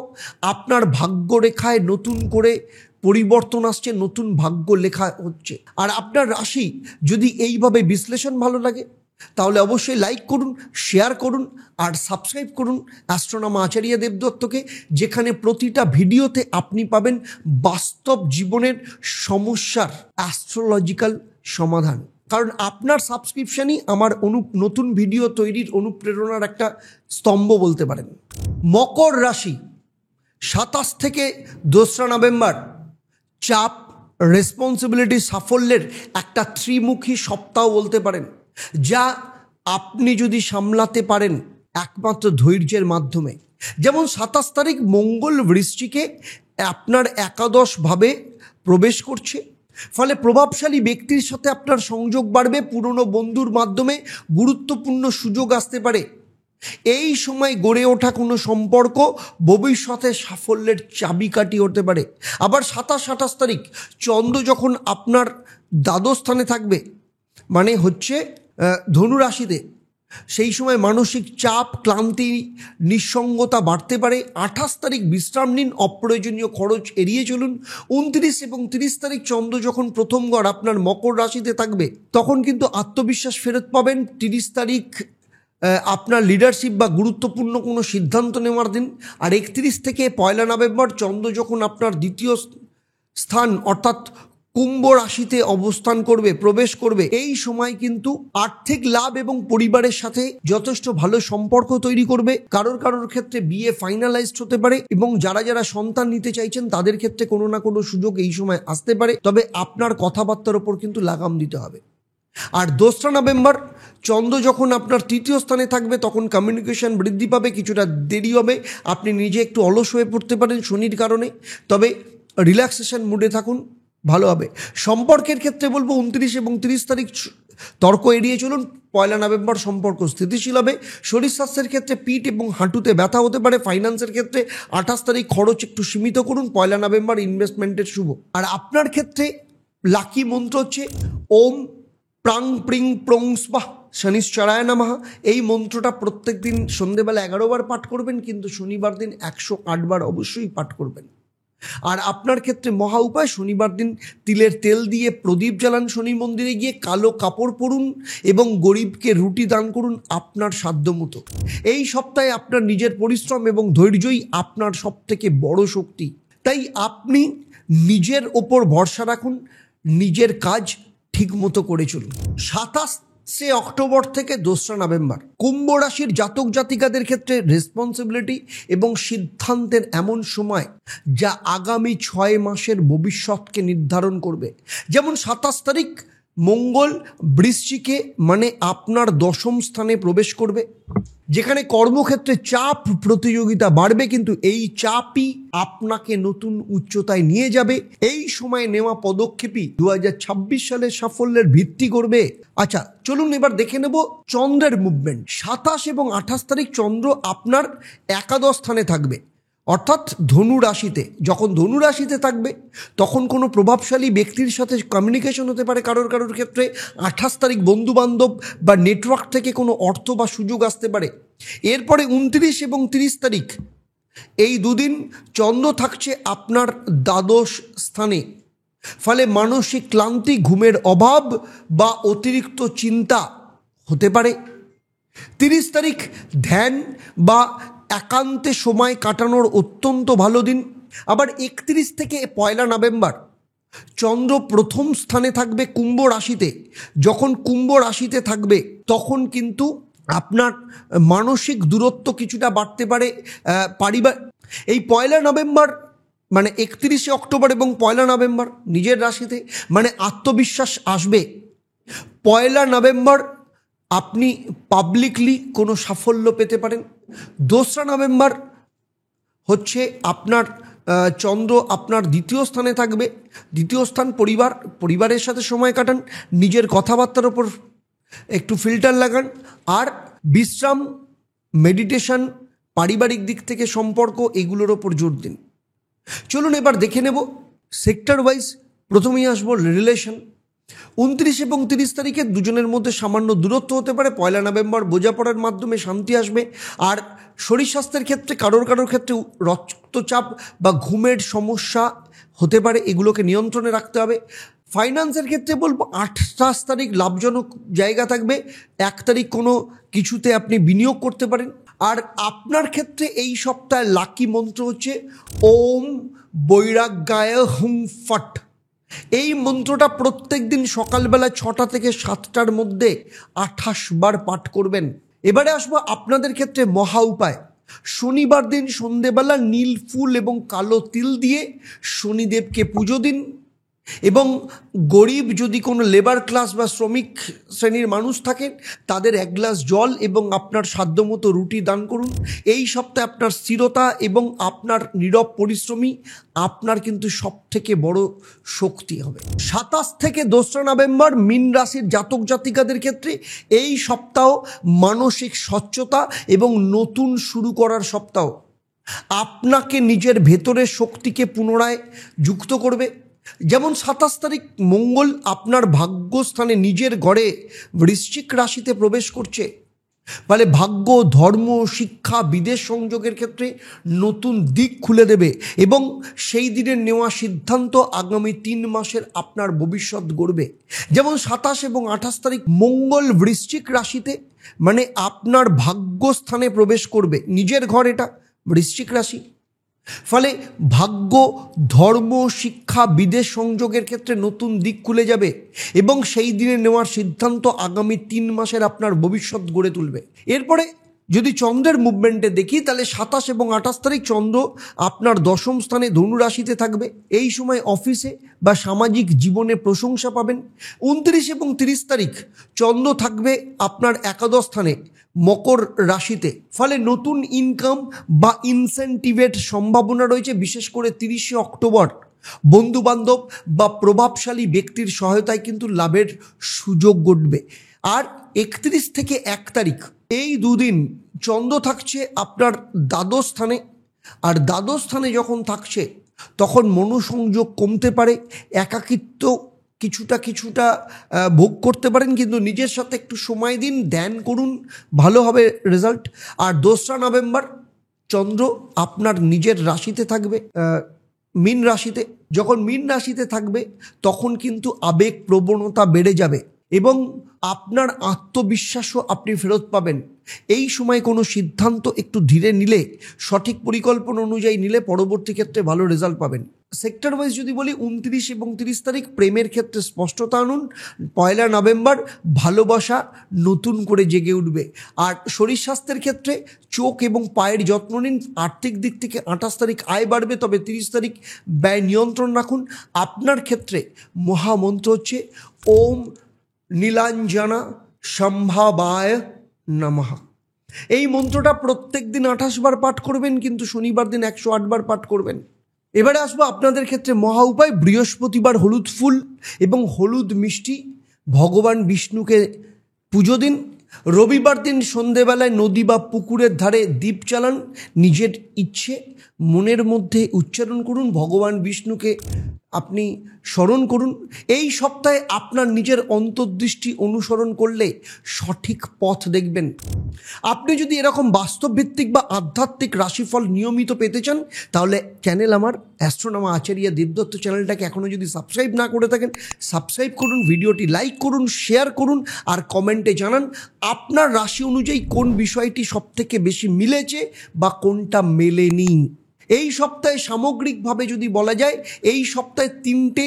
আপনার ভাগ্যরেখায় নতুন করে পরিবর্তন আসছে, নতুন ভাগ্য লেখা হচ্ছে। আর আপনার রাশি যদি এইভাবে বিশ্লেষণ ভালো লাগে তাহলে অবশ্যই লাইক করুন, শেয়ার করুন আর সাবস্ক্রাইব করুন অ্যাস্ট্রোনমার আচার্য দেবদত্তকে, যেখানে প্রতিটা ভিডিওতে আপনি পাবেন বাস্তব জীবনের সমস্যার অ্যাস্ট্রোলজিক্যাল সমাধান। কারণ আপনার সাবস্ক্রিপশনই আমার নতুন ভিডিও তৈরির অনুপ্রেরণার একটা স্তম্ভ বলতে পারেন। মকর রাশি 27 থেকে 2রা নভেম্বর চাপ, রেসপন্সিবিলিটি, সাফল্যের একটা ত্রিমুখী সপ্তাহ বলতে পারেন, যা আপনি যদি সামলাতে পারেন একমাত্র ধৈর্যের মাধ্যমে। যেমন 27 তারিখ মঙ্গল বৃশ্চিকে আপনার একাদশভাবে প্রবেশ করছে, ফলে প্রভাবশালী ব্যক্তির সাথে আপনার সংযোগ বাড়বে। পুরনো বন্ধুর মাধ্যমে গুরুত্বপূর্ণ সুযোগ আসতে পারে। এই সময় গড়ে ওঠা কোনো সম্পর্ক ভবিষ্যতে সাফল্যের চাবিকাঠি হতে পারে। আবার 27-28 তারিখ চন্দ্র যখন আপনার দ্বাদশ স্থানে থাকবে, মানে হচ্ছে ধনু রাশিতে, সেই সময় মানসিক চাপ, ক্লান্তি, নিঃসঙ্গতা বাড়তে পারে। 28 তারিখ বিশ্রাম নিন, অপ্রয়োজনীয় খরচ এড়িয়ে চলুন। 29 এবং 30 তারিখ চন্দ্র যখন প্রথম ঘর আপনার মকর রাশিতে থাকবে, তখন কিন্তু আত্মবিশ্বাস ফেরত পাবেন। 30 তারিখ আপনার লিডারশিপ বা গুরুত্বপূর্ণ কোনো সিদ্ধান্ত নেওয়ার দিন। আর 31 থেকে 1 নভেম্বর চন্দ্র যখন আপনার দ্বিতীয় স্থান অর্থাৎ কুম্ভ রাশিতে অবস্থান করবে, প্রবেশ করবে, এই সময় কিন্তু আর্থিক লাভ এবং পরিবারের সাথে যথেষ্ট ভালো সম্পর্ক তৈরি করবে। কারোর ক্ষেত্রে বিয়ে ফাইনালাইজড হতে পারে এবং যারা সন্তান নিতে চাইছেন তাদের ক্ষেত্রে কোনো না কোনো সুযোগ এই সময় আসতে পারে। তবে আপনার কথাবার্তার ওপর কিন্তু লাগাম দিতে হবে। আর 2রা নভেম্বর চন্দ্র যখন আপনার তৃতীয় স্থানে থাকবে, তখন কমিউনিকেশন বৃদ্ধি পাবে, কিছুটা দেরি হবে, আপনি নিজে একটু অলস হয়ে পড়তে পারেন শনির কারণে। তবে রিল্যাক্সেশন মুডে থাকুন, ভালো হবে। সম্পর্কের ক্ষেত্রে বলবো 29 এবং 30 তারিখ তর্ক এড়িয়ে চলুন। 1 নভেম্বর সম্পর্ক স্থিতিশীল হবে। শরীর স্বাস্থ্যের ক্ষেত্রে পিঠ এবং হাঁটুতে ব্যথা হতে পারে। ফাইন্যান্সের ক্ষেত্রে 28 তারিখ খরচ একটু সীমিত করুন। 1 নভেম্বর ইনভেস্টমেন্টের শুভ। আর আপনার ক্ষেত্রে লাকি মন্ত্র হচ্ছে ওম প্রাং প্রিং প্রং স্বাহা শনিশ্চরায় নমঃ। এই মন্ত্রটা প্রত্যেক দিন সন্ধ্যেবেলা 11 বার পাঠ করবেন, কিন্তু শনিবার দিন 108 বার অবশ্যই পাঠ করবেন। আর আপনার ক্ষেত্রে মহা উপায়, শনিবার দিন তিলের তেল দিয়ে প্রদীপ জ্বালান, শনি মন্দিরে গিয়ে কালো কাপড় পরুন এবং গরিবকে রুটি দান করুন আপনার সাধ্যমতো। এই সপ্তাহে আপনার নিজের পরিশ্রম এবং ধৈর্যই আপনার সবথেকে বড় শক্তি। তাই আপনি নিজের ওপর ভরসা রাখুন, নিজের কাজ ঠিক মতো করে চলুন। 27 অক্টোবর থেকে 2রা নভেম্বর কুম্ভ রাশির জাতক জাতিকাদের ক্ষেত্রে রেসপন্সিবিলিটি এবং সিদ্ধান্তের এমন সময় যা আগামী 6 মাসের ভবিষ্যৎকে নির্ধারণ করবে। যেমন 27 তারিখ মঙ্গল বৃশ্চিকে মানে আপনার 10ম স্থানে প্রবেশ করবে, যেখানে কর্মক্ষেত্রে চাপ প্রতিযোগিতা বাড়বে, কিন্তু এই চাপই আপনাকে নতুন উচ্চতায় নিয়ে যাবে। এই সময় নেওয়া পদক্ষেপই 2026 সালের সাফল্যের ভিত্তি করবে। আচ্ছা, চলুন এবার দেখে নেব চন্দ্রের মুভমেন্ট। 27 এবং 28 তারিখ চন্দ্র আপনার একাদশ স্থানে থাকবে, অর্থাৎ ধনু রাশিতে। যখন ধনু রাশিতে থাকবে তখন কোনো প্রভাবশালী ব্যক্তির সাথে কমিউনিকেশন হতে পারে কারোর ক্ষেত্রে। 28 তারিখ বন্ধুবান্ধব বা নেটওয়ার্ক থেকে কোনো অর্থ বা সুযোগ আসতে পারে। এরপরে 29 এবং 30 তারিখ এই দুদিন চন্দ্র থাকছে আপনার দ্বাদশ স্থানে। ফলে মানসিক ক্লান্তি, ঘুমের অভাব বা অতিরিক্ত চিন্তা হতে পারে। 30 তারিখ ধ্যান বা একান্তে সময় কাটানোর অত্যন্ত ভালো দিন। আবার 31 থেকে 1 নভেম্বর চন্দ্র প্রথম স্থানে থাকবে কুম্ভ রাশিতে। যখন কুম্ভ রাশিতে থাকবে তখন কিন্তু আপনার মানসিক দূরত্ব কিছুটা বাড়তে পারে। এই 1 নভেম্বর মানে 31 অক্টোবর এবং 1 নভেম্বর নিজের রাশিতে, মানে আত্মবিশ্বাস আসবে। 1 নভেম্বর আপনি পাবলিকলি কোনো সাফল্য পেতে পারেন। 2 নভেম্বর হচ্ছে আপনার চন্দ্র আপনার দ্বিতীয় স্থানে থাকবে। দ্বিতীয় স্থান পরিবারের সাথে সময় কাটান, নিজের কথাবার্তার ওপর একটু ফিল্টার লাগান, আর বিশ্রাম, মেডিটেশন, পারিবারিক দিক থেকে সম্পর্ক, এগুলোর ওপর জোর দিন। চলুন এবার দেখে নেব সেক্টর ওয়াইজ। প্রথমেই আসবো রিলেশন। 29 এবং 30 তারিখে দুজনের মধ্যে সামান্য দূরত্ব হতে পারে। 1 নভেম্বর বোঝাপড়ার মাধ্যমে শান্তি আসবে। আর শরীর স্বাস্থ্যের ক্ষেত্রে কারোর ক্ষেত্রে রক্তচাপ বা ঘুমের সমস্যা হতে পারে, এগুলোকে নিয়ন্ত্রণে রাখতে হবে। ফাইন্যান্সের ক্ষেত্রে বলবো 28 তারিখ লাভজনক জায়গা থাকবে। 1 তারিখ কোনো কিছুতে আপনি বিনিয়োগ করতে পারেন। আর আপনার ক্ষেত্রে এই সপ্তাহে লাকি মন্ত্র হচ্ছে ওম বৈরাগ্যায় হুং ফট। এই মন্ত্রটা প্রত্যেক দিন সকালবেলা 6টা থেকে 7টার মধ্যে 28 বার পাঠ করবেন। এবারে আসবো আপনাদের ক্ষেত্রে মহা উপায়। শনিবার দিন সন্ধেবেলা নীল ফুল এবং কালো তিল দিয়ে শনিদেবকে পুজো দিন। এবং গরিব যদি কোনো লেবার ক্লাস বা শ্রমিক শ্রেণীর মানুষ থাকেন তাদের 1 গ্লাস জল এবং আপনার সাধ্যমতো রুটি দান করুন। এই সপ্তাহে আপনার স্থিরতা এবং আপনার নীরব পরিশ্রমী আপনার কিন্তু সবথেকে বড় শক্তি হবে। 27 থেকে 2 নভেম্বর মীন রাশির জাতক জাতিকাদের ক্ষেত্রে এই সপ্তাহ মানসিক স্বচ্ছতা এবং নতুন শুরু করার সপ্তাহ। আপনাকে নিজের ভেতরের শক্তিকে পুনরায় যুক্ত করবে। যেমন 27 তারিখ মঙ্গল আপনার ভাগ্যস্থানে নিজের ঘরে বৃশ্চিক রাশিতে প্রবেশ করছে। ফলে ভাগ্য, ধর্ম, শিক্ষা, বিদেশ সংযোগের ক্ষেত্রে নতুন দিক খুলে দেবে এবং সেই দিনের নেওয়া সিদ্ধান্ত আগামী 3 মাসের আপনার ভবিষ্যৎ গড়বে। যেমন 27 এবং 28 তারিখ মঙ্গল বৃশ্চিক রাশিতে, মানে আপনার ভাগ্যস্থানে প্রবেশ করবে। নিজের ঘর এটা, বৃশ্চিক রাশি। ফলে ভাগ্য, ধর্ম, শিক্ষা, বিদেশ সংযোগের ক্ষেত্রে নতুন দিক খুলে যাবে এবং সেই দিনে নেওয়ার সিদ্ধান্ত আগামী 3 মাসের আপনার ভবিষ্যৎ গড়ে তুলবে। এরপরে যদি চন্দ্রের মুভমেন্টে দেখি তাহলে 27 এবং 28 তারিখ চন্দ্র আপনার দশম স্থানে ধনু রাশিতে থাকবে। এই সময় অফিসে বা সামাজিক জীবনে প্রশংসা পাবেন। 29 এবং 30 তারিখ চন্দ্র থাকবে আপনার একাদশ স্থানে মকর রাশিতে। ফলে নতুন ইনকাম বা ইনসেন্টিভের সম্ভাবনা রয়েছে। বিশেষ করে 30 অক্টোবর বন্ধুবান্ধব বা প্রভাবশালী ব্যক্তির সহায়তায় কিন্তু লাভের সুযোগ ঘটবে। আর 31 থেকে 1 তারিখ এই দুদিন চন্দ্র থাকছে আপনার দ্বাদশ স্থানে। আর দ্বাদশ স্থানে যখন থাকছে তখন মনোসংযোগ কমতে পারে, একাকিত্ব কিছুটা ভোগ করতে পারেন, কিন্তু নিজের সাথে একটু সময় দিন, ধ্যান করুন, ভালো হবে রেজাল্ট। আর 2 নভেম্বর চন্দ্র আপনার নিজের রাশিতে থাকবে, মীন রাশিতে। যখন মীন রাশিতে থাকবে তখন কিন্তু আবেগ প্রবণতা বেড়ে যাবে এবং আপনার আত্মবিশ্বাসও আপনি ফেরত পাবেন। এই সময় কোনো সিদ্ধান্ত একটু ধীরে নিলে, সঠিক পরিকল্পনা অনুযায়ী নিলে পরবর্তী ক্ষেত্রে ভালো রেজাল্ট পাবেন। সেক্টর ওয়াইজ যদি বলি 29 এবং 30 তারিখ প্রেমের ক্ষেত্রে স্পষ্টতা আনুন। 1 নভেম্বর ভালোবাসা নতুন করে জেগে উঠবে। আর শরীর স্বাস্থ্যের ক্ষেত্রে চোখ এবং পায়ের যত্ন নিন। আর্থিক দিক থেকে 28 তারিখ আয় বাড়বে, তবে 30 তারিখ ব্যয় নিয়ন্ত্রণ রাখুন। আপনার ক্ষেত্রে মহামন্ত্র হচ্ছে ওম নীলাঞ্জনা সম্ভাবায় নমঃ। এই মন্ত্রটা প্রত্যেক দিন 28 বার পাঠ করবেন, কিন্তু শনিবার দিন 108 বার পাঠ করবেন। এবারে আসবো আপনাদের ক্ষেত্রে মহা উপায়। বৃহস্পতিবার হলুদ ফুল এবং হলুদ মিষ্টি ভগবান বিষ্ণুকে পুজো দিন। রবিবার দিন সন্ধেবেলায় নদী বা পুকুরের ধারে দীপ জ্বালান, নিজের ইচ্ছে মনের মধ্যে উচ্চারণ করুন, ভগবান বিষ্ণুকে আপনি স্মরণ করুন। এই সপ্তাহে আপনার নিজের অন্তর্দৃষ্টি অনুসরণ করলে সঠিক পথ দেখবেন। আপনি যদি এরকম বাস্তবভিত্তিক বা আধ্যাত্মিক রাশিফল নিয়মিত পেতে চান, তাহলে চ্যানেল আমার অ্যাস্ট্রোনমার আচার্য দেবদত্ত চ্যানেলটাকে এখনও যদি সাবস্ক্রাইব না করে থাকেন, সাবস্ক্রাইব করুন, ভিডিওটি লাইক করুন, শেয়ার করুন, আর কমেন্টে জানান আপনার রাশি অনুযায়ী কোন বিষয়টি সবথেকে বেশি মিলেছে বা কোনটা মেলেনি। এই সপ্তাহে সামগ্রিকভাবে যদি বলা যায়, এই সপ্তাহে 3টে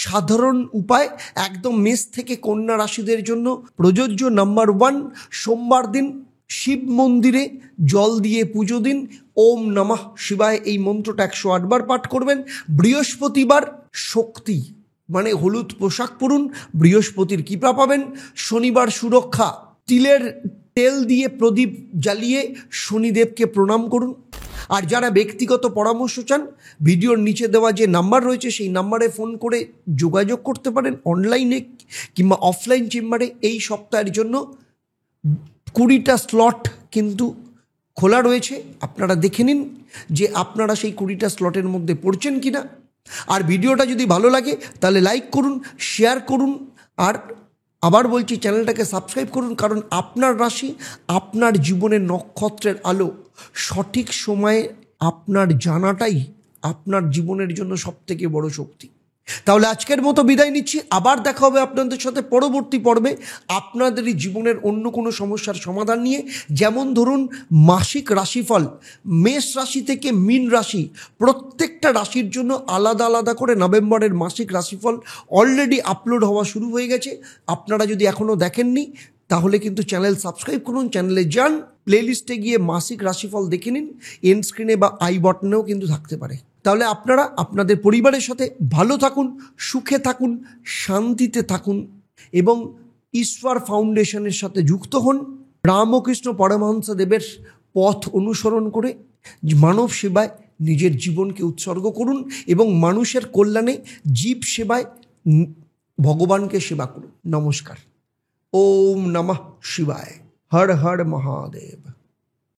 সাধারণ উপায় একদম মেষ থেকে কন্যা রাশিদের জন্য প্রযোজ্য। নাম্বার 1, সোমবার দিন শিব মন্দিরে জল দিয়ে পুজো দিন, ওম নমঃ শিবায় এই মন্ত্রটা 108 বার পাঠ করবেন। বৃহস্পতিবার শক্তি মানে হলুদ পোশাক পরুন, বৃহস্পতির কৃপা পাবেন। শনিবার সুরক্ষা, তিলের তেল দিয়ে প্রদীপ জ্বালিয়ে শনিদেবকে প্রণাম করুন। আর যারা ব্যক্তিগত পরামর্শ চান, ভিডিওর নিচে দেওয়া যে নাম্বার রয়েছে সেই নাম্বারে ফোন করে যোগাযোগ করতে পারেন, অনলাইনে কিংবা অফলাইন চেম্বারে। এই সপ্তাহের জন্য 20টা স্লট কিন্তু খোলা রয়েছে, আপনারা দেখে নিন যে আপনারা সেই 20টা স্লটের মধ্যে পড়ছেন কিনা। আর ভিডিওটা যদি ভালো লাগে তাহলে লাইক করুন, শেয়ার করুন, আর আবার বলছি চ্যানেলটাকে সাবস্ক্রাইব করুন, কারণ আপনার রাশি আপনার জীবনের নক্ষত্রের আলো। সঠিক সময়ে আপনার জানাটাই আপনার জীবনের জন্য সবথেকে বড় শক্তি। তাহলে আজকের মতো বিদায় নিচ্ছি, আবার দেখা হবে আপনাদের সাথে পরবর্তী পর্বে আপনাদেরই জীবনের অন্য কোনো সমস্যার সমাধান নিয়ে। যেমন ধরুন মাসিক রাশিফল, মেষ রাশি থেকে মীন রাশি, প্রত্যেকটা রাশির জন্য আলাদা আলাদা করে নভেম্বরের মাসিক রাশিফল অলরেডি আপলোড হওয়া শুরু হয়ে গেছে। আপনারা যদি এখনও দেখেননি তাহলে কিন্তু চ্যানেল সাবস্ক্রাইব করুন, চ্যানেলে যান, প্লেলিস্টে গিয়ে মাসিক রাশিফল দেখে নিন, এন্ড স্ক্রিনে বা আই বটনেও কিন্তু থাকতে পারে। তাহলে আপনারা আপনাদের পরিবারের সাথে ভালো থাকুন, সুখে থাকুন, শান্তিতে থাকুন এবং ঈশ্বর ফাউন্ডেশনের সাথে যুক্ত হন। রামকৃষ্ণ পরমহংস দেবের পথ অনুসরণ করে মানব সেবায় নিজের জীবনকে উৎসর্গ করুন এবং মানুষের কল্যাণে জীব সেবায় ভগবানকে সেবা করুন। নমস্কার। ওম নমঃ শিবায়। হর হর মহাদেব।